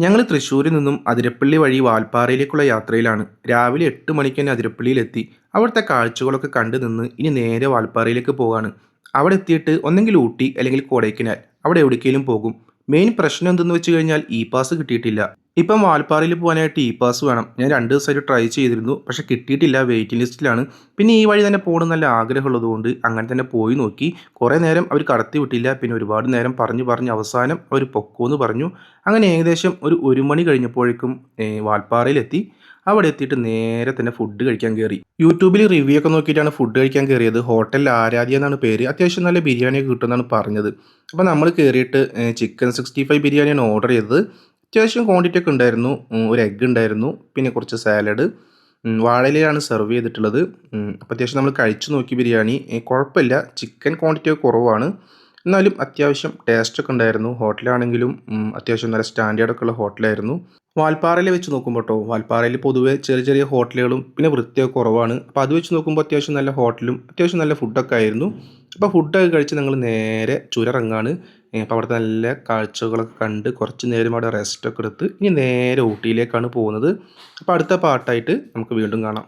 ഞങ്ങൾ തൃശ്ശൂരിൽ നിന്നും അതിരപ്പള്ളി വഴി വാൽപ്പാറയിലേക്കുള്ള യാത്രയിലാണ്. രാവിലെ 8 മണിക്ക് തന്നെ അതിരപ്പള്ളിയിലെത്തി. അവിടുത്തെ കാഴ്ചകളൊക്കെ കണ്ടു നിന്ന് ഇനി നേരെ വാൽപ്പാറയിലേക്ക് പോവാണ്. അവിടെ എത്തിയിട്ട് ഒന്നെങ്കിൽ ഊട്ടി അല്ലെങ്കിൽ കൊടൈക്കനാൽ അവിടെ എവിടേക്കെങ്കിലും പോകും. മെയിൻ പ്രശ്നം എന്തെന്ന് വെച്ച് കഴിഞ്ഞാൽ ഇ പാസ് കിട്ടിയിട്ടില്ല. ഇപ്പം വാൽപ്പാറയിൽ പോകാനായിട്ട് ഇ പാസ് വേണം. ഞാൻ 2 ദിവസമായിട്ട് ട്രൈ ചെയ്തിരുന്നു. പക്ഷെ കിട്ടിയിട്ടില്ല. വെയിറ്റിംഗ് ലിസ്റ്റിലാണ്. പിന്നെ ഈ വഴി തന്നെ പോകണം നല്ല ആഗ്രഹമുള്ളതുകൊണ്ട് അങ്ങനെ തന്നെ പോയി നോക്കി. കുറേ നേരം അവർ കടത്തി വിട്ടില്ല. പിന്നെ ഒരുപാട് നേരം പറഞ്ഞ് പറഞ്ഞ് അവസാനം അവർ പൊക്കോന്ന് പറഞ്ഞു. അങ്ങനെ ഏകദേശം ഒരു 1 മണി കഴിഞ്ഞപ്പോഴേക്കും വാൽപ്പാറയിലെത്തി. അവിടെ എത്തിയിട്ട് നേരെ തന്നെ ഫുഡ് കഴിക്കാൻ കയറി. യൂട്യൂബിൽ റിവ്യൂ ഒക്കെ നോക്കിയിട്ടാണ് ഫുഡ് കഴിക്കാൻ കയറിയത്. ഹോട്ടൽ ആരാധ്യ എന്നാണ് പേര്. അത്യാവശ്യം നല്ല ബിരിയാണിയൊക്കെ കിട്ടുമെന്നാണ് പറഞ്ഞത്. അപ്പോൾ നമ്മൾ കയറിയിട്ട് ചിക്കൻ 65 ബിരിയാണിയാണ് ഓർഡർ ചെയ്തത്. അത്യാവശ്യം ക്വാണ്ടിറ്റി ഒക്കെ ഉണ്ടായിരുന്നു. ഒരു എഗ്ഗ് ഉണ്ടായിരുന്നു. പിന്നെ കുറച്ച് സാലഡ്. വാഴയിലയാണ് സെർവ് ചെയ്തിട്ടുള്ളത്. അപ്പോൾ അത്യാവശ്യം നമ്മൾ കഴിച്ചു നോക്കി ബിരിയാണി. കുഴപ്പമില്ല. ചിക്കൻ ക്വാണ്ടിറ്റി ഒക്കെ കുറവാണ്. എന്നാലും അത്യാവശ്യം ടേസ്റ്റൊക്കെ ഉണ്ടായിരുന്നു. ഹോട്ടലാണെങ്കിലും അത്യാവശ്യം നല്ല സ്റ്റാൻഡേർഡൊക്കെ ഉള്ള ഹോട്ടലായിരുന്നു. വാൽപ്പാറയിൽ വെച്ച് നോക്കുമ്പോൾ ട്ടോ, വാൽപ്പാറയിൽ പൊതുവേ ചെറിയ ചെറിയ ഹോട്ടലുകളും പിന്നെ വൃത്തിയൊക്കെ കുറവാണ്. അപ്പോൾ അത് വെച്ച് നോക്കുമ്പോൾ അത്യാവശ്യം നല്ല ഹോട്ടലും അത്യാവശ്യം നല്ല ഫുഡൊക്കെ ആയിരുന്നു. അപ്പോൾ ഫുഡൊക്കെ കഴിച്ച് ഞങ്ങൾ നേരെ ചുരമിറങ്ങാണ്. അപ്പോൾ അവിടുത്തെ നല്ല കാഴ്ചകളൊക്കെ കണ്ട് കുറച്ച് നേരം അവിടെ റെസ്റ്റൊക്കെ എടുത്ത് ഇനി നേരെ ഊട്ടിയിലേക്കാണ് പോകുന്നത്. അപ്പോൾ അടുത്ത പാർട്ടായിട്ട് നമുക്ക് വീണ്ടും കാണാം.